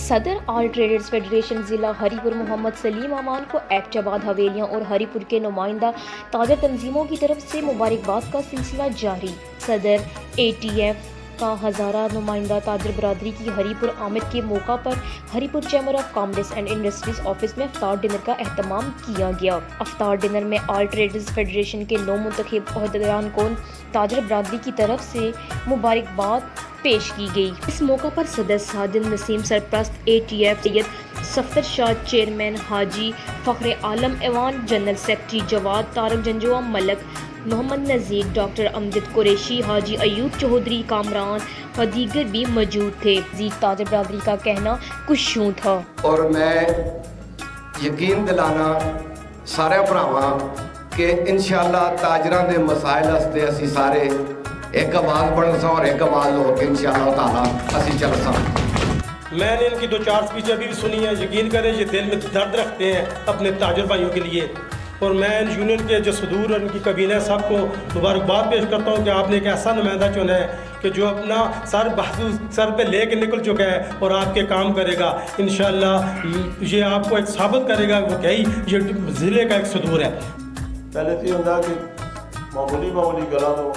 صدر آل traders federation ضلع ہری پور محمد سلیم امان کو ایکٹ آباد حویلیاں اور ہری پور کے نمائندہ تاجر تنظیموں کی طرف سے مبارکباد کا سلسلہ جاری۔ صدر ATF کا ہزارہ نمائندہ تاجر برادری کی ہری پور آمد کے موقع پر ہری پور chamber of commerce and industries office میں افطار ڈنر کا اہتمام کیا گیا۔ افطار ڈنر میں آل ٹریڈرز فیڈریشن کے نو منتخب عہدیداران کو تاجر برادری کی طرف سے مبارکباد پیش کی گئی۔ اس موقع پر صدر ساجد نسیم سرپرست ATF سید صفدر شاہ چیئرمین حاجی فخر عالم ایوان جنرل سیکرٹری جواد طارق جنجوعہ ملک محمد نذیر ڈاکٹر امجد قریشی حاجی ایوب چودھری کامران و دیگر بھی موجود تھے۔ تاجر برادری کا کہنا کچھ یوں تھا۔ اور میں یقین دلانا سارے بھراواں کہ انشاءاللہ تاجراں دے مسائل واسطے اسی سارے ایک آواز بن سا اور ایک آواز ہو کے انشاءاللہ تعالی اسی چل سا۔ میں نے ان کی 2-4 اسپیچیں بھی سنی ہیں، یقین کریں یہ دل میں درد رکھتے ہیں اپنے تاجر بھائیوں کے لیے، اور میں ان یونین کے جو صدور اور ان کی کابینہ سب کو مبارکباد پیش کرتا ہوں کہ آپ نے ایک ایسا نمائندہ چنا ہے کہ جو اپنا سر پہ لے کے نکل چکا ہے اور آپ کے کام کرے گا۔ انشاءاللہ یہ آپ کو ایک ثابت کرے گا وہ کہیں یہ ضلع کا ایک صدور ہے۔ پہلے تو یہ ہوتا کہ معمولی گلا تو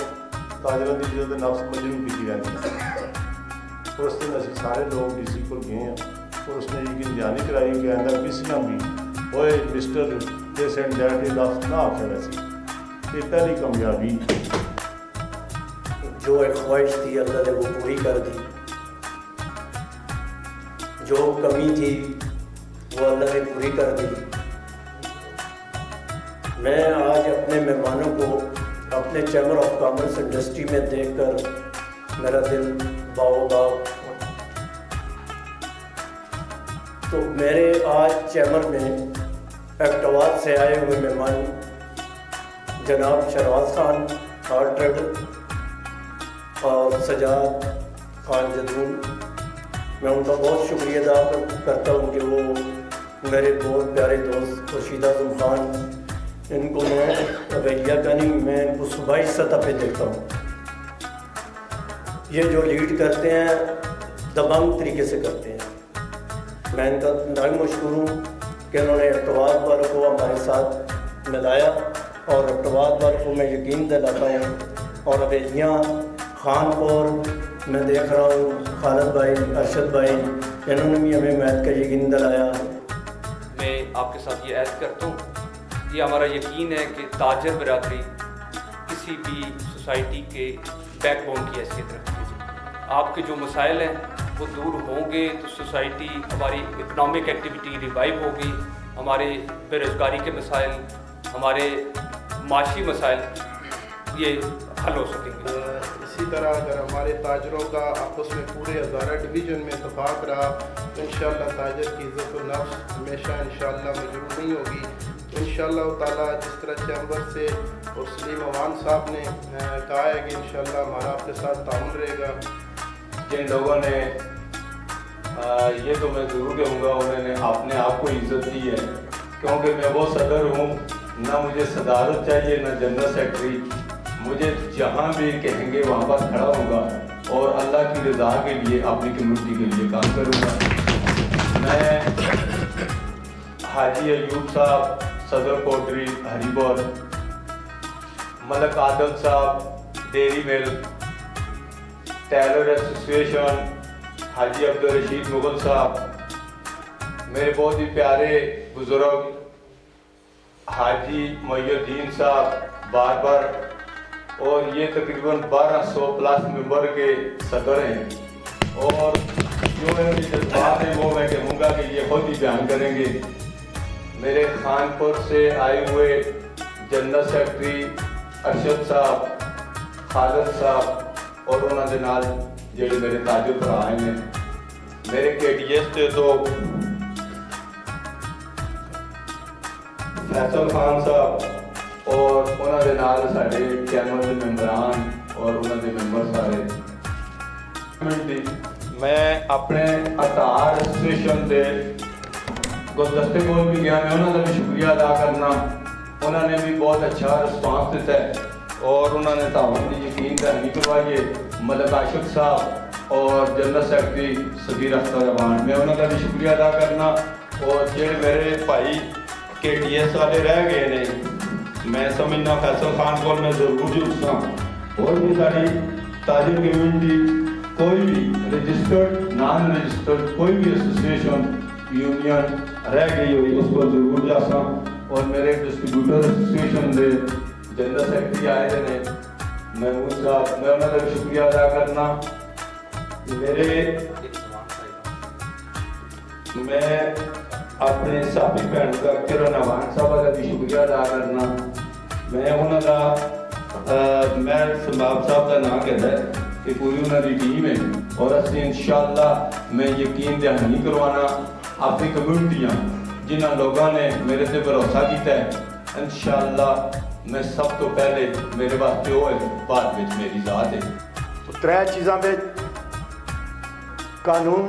تاجروں کی عزت نفس مجھے کی رہتی ہے، اور اس دن اسی سارے لوگ ڈی سی کو گئے ہیں اور اس نے یقین دہانی کرائی کہ آئندہ کسی کا بھی ہوئے مسٹر دس اینڈ دیٹ لفظ نہ آخر ویسے یہ پہلی کامیابی۔ جو ایک خواہش تھی اللہ نے وہ پوری کر دی، جو کمی تھی وہ اللہ نے پوری کر دی۔ میں آج اپنے مہمانوں کو اپنے چیمبر آف کامرس انڈسٹری میں دیکھ کر میرا دل باغ باغ۔ تو میرے آج چیمبر میں ایکٹ آباد سے آئے ہوئے مہمان جناب شہباز خان آل ٹریڈر اور سجاد خان جدون، میں ان کا بہت شکریہ ادا کرتا ہوں کہ وہ میرے بہت پیارے دوست خورشید اعظم خان، ان کو میں حویلیہ کا نہیں، میں ان کو صوبائی سطح پہ دیکھتا ہوں۔ یہ جو لیڈ کرتے ہیں دبنگ طریقے سے کرتے ہیں۔ میں ان کا نائب مشکور ہوں کہ انہوں نے ارتباط والوں کو ہمارے ساتھ ملایا، اور ارتباط والوں کو میں یقین دلاتا ہوں، اور حویلیاں خان پور میں دیکھ رہا ہوں خالد بھائی ارشد بھائی، انہوں نے بھی ہمیں میت کا یقین دلایا۔ میں آپ کے ساتھ یہ عہد کرتا ہوں، یہ ہمارا یقین ہے کہ تاجر برادری کسی بھی سوسائٹی کے بیک بون کی حیثیت رکھتی ہے۔ آپ کے جو مسائل ہیں وہ دور ہوں گے تو سوسائٹی، ہماری اکنامک ایکٹیویٹی ریوائیو ہوگی، ہمارے بے روزگاری کے مسائل، ہمارے معاشی مسائل یہ حل ہو سکیں گے۔ اسی طرح اگر ہمارے تاجروں کا آپس میں پورے ہزارہ ڈویژن میں اتفاق رہا تو انشاءاللہ تاجر کی عزت و نفس ہمیشہ انشاءاللہ مجروح نہیں ہوگی۔ انشاءاللہ تعالیٰ جس طرح چیمبر سے اور سلیم امان صاحب نے کہا ہے کہ انشاءاللہ ہمارا آپ کے ساتھ تعاون رہے گا۔ جن لوگوں نے یہ تو میں ضرور کہوں گا انہوں نے اپنے آپ کو عزت دی ہے، کیونکہ میں وہ صدر ہوں، نہ مجھے صدارت چاہیے نہ جنرل سیکرٹری، مجھے جہاں بھی کہیں گے وہاں پر کھڑا ہوں گا اور اللہ کی رضا کے لیے اپنی کمیونٹی کے لیے کام کروں گا۔ میں حاجی ایوب صاحب صدر کوٹری ہری پور، ملک عادل صاحب ڈیری مل، ٹیلر ایسوسیشن حاجی عبدالرشید مغل صاحب، میرے بہت ہی پیارے بزرگ حاجی محی الدین صاحب باربر، اور یہ تقریباً 1200 پلس ممبر کے صدر ہیں، اور جو ان کے جذبات ہیں وہ میں کہوں گا کہ یہ خود ہی بیان کریں گے۔ میرے خانپور سے آئے ہوئے جنرل سیکرٹری ارشد صاحب، خالد صاحب، اور انہوں نے نال جڑے میرے تاجر بھرا ہیں، میرے KDS سے تو فیصل خان صاحب، اور انہوں نے نال سارے چیمبر کے ممبران اور انہوں نے ممبر سارے۔ میں اپنے اطہار ایسوسیشن کے گلدستے کو بھی گیا، میں انہوں نے بھی شکریہ ادا کرنا، انہوں نے بھی بہت اچھا رسپانس دیتا ہے اور انہوں نے تعاون کی یقین دہانی کروائی ہے۔ ملک عاشق صاحب اور جنرل سیکرٹری صغیر اختر امان، میں انہوں کا بھی شکریہ ادا کرنا. اور جڑے میرے بھائی کے ٹی ایس والے رہ گئے نے، میں سمجھنا فیصل خان کو میں ضرور جلساں. اور بھی ساری تاجر کمیونٹی کوئی بھی رجسٹرڈ نان رجسٹرڈ کوئی بھی ایسوسیشن یونین رہ گئی ہوئی اس کو ضرور جاساں. اور میرے distributor association they general secretary آئے نے محمود صاحب، میں انہوں کا بھی شکریہ ادا کرنا. میں اپنے سابق بہن کا کرن اوان صاحب کا بھی شکریہ ادا کرنا. میں انہوں کا میں سمباب صاحب کا نام کہتا ہے کہ پوری انہوں کی ٹیم ہے. اور اسی انشاءاللہ میں یقین دہانی کروانا اپنی کمیونٹیاں جنہاں لوگوں نے میرے سے بھروسہ کیتا ہے، انشاءاللہ میں سب تو پہلے میرے واسطے وہ ہے، بعد میں میری ذات ہے. ترے چیزاں میں قانون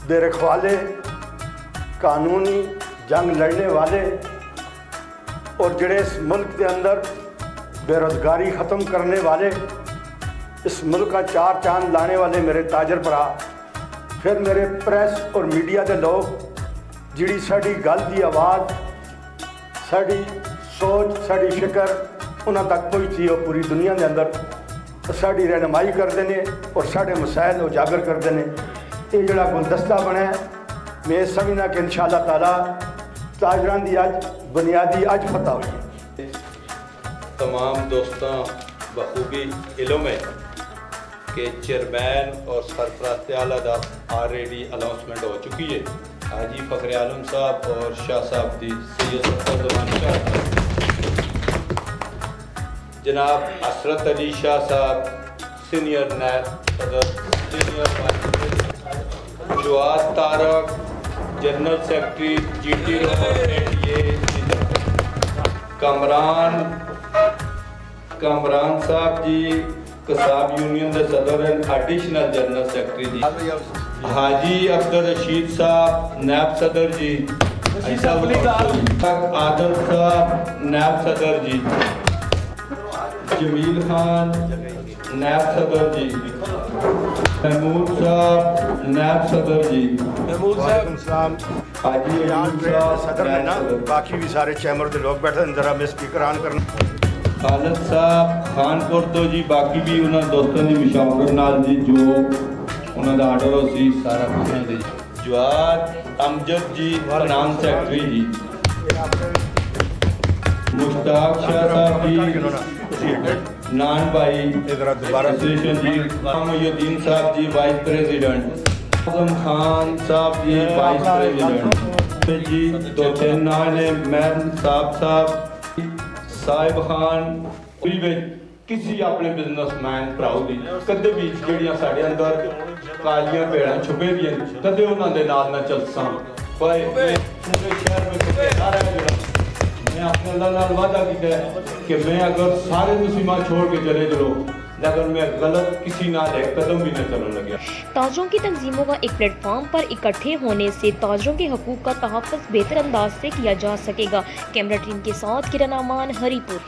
دے رکھوالے، قانونی جنگ لڑنے والے، اور جڑے اس ملک کے اندر بے روزگاری ختم کرنے والے، اس ملک کا چار چاند لانے والے میرے تاجر برا، پھر میرے پریس اور میڈیا کے لوگ جڑی ساڑی گل دی آواز، ساڑی سوچ، ساڑی فکر انہاں تک پہنچی اور پوری دنیا کے اندر ساڑی رہنمائی کرتے ہیں اور ساڑے مسائل اجاگر کرتے ہیں. یہ جڑا گلدستہ بنا ہے، میں سمجھنا کہ انشاءاللہ تعالیٰ تاجران دی اج بنیادی اج فتح ہوئی. تمام دوستاں بخوبی علم ہے کہ چیئرمین اور سرپرست اعلیٰ دا آلریڈی اناؤنسمنٹ ہو چکی ہے. حاجی فخر عالم صاحب اور شاہ صاحب دی سید ظفر زمان شاہ صاحب، جناب عصرت علی شاہ صاحب سینئر نیب صدر، senior vice president, Jawad Tariq general secretary G T Kamran صاحب جی قصاب یونین دے صدر ہیں، ایڈیشنل جنرل سیکرٹری جی حاجی عبدالرشید صاحب نیب صدر جی، عادل صاحب نیب صدر جی، جمیل خان نیب صدر جی، محمود صاحب نیب صدر جی، السلام. حاجی یہاں علی پہ صاحب صدر میں نا نیب صدر، باقی بھی سارے چیمبر کے لوگ بیٹھے ہیں، ذرا میں اسپیکر آن کرنا. خالد صاحب خانپور تو جی، باقی بھی انہوں دوستوں کی مشاورت نال جی جو انہوں کا آرڈر ہو سی سارا کچھ دے. جواد امجد جی نام سیکرٹری جی، مشتاق شاہ صاحب جی نان بھائی ایسوسیشن جی، محمد الدین صاحب جی وائس پریزیڈنٹ، اعظم خان صاحب جی وائس پریزیڈنٹ جی، دو تین نام نے مین صاحب صاحب خان. کسی اپنے بزنس مین پراؤ دی کدے بھی جڑیاں ساڑے اندر کالیاں پیڑاں چھپے بھی ہیں کدے انہاں دے نال نہ چلساں. پر میں پورے شہر میں کدے نہ رہ جڑا میں اپنے اللہ نال وعدہ کیتا ہے کہ میں اگر سارے مسلمان چھوڑ کے چلے جلو لیکن میں غلط کسی نال ایک قدم بھی نہ چلنے لگیا. تاجروں کی تنظیموں کا ایک پلیٹ فارم پر اکٹھے ہونے سے تاجروں کے حقوق کا تحفظ بہتر انداز سے کیا جا سکے گا. کیمرہ ٹیم کے ساتھ کرن امان، ہری پور.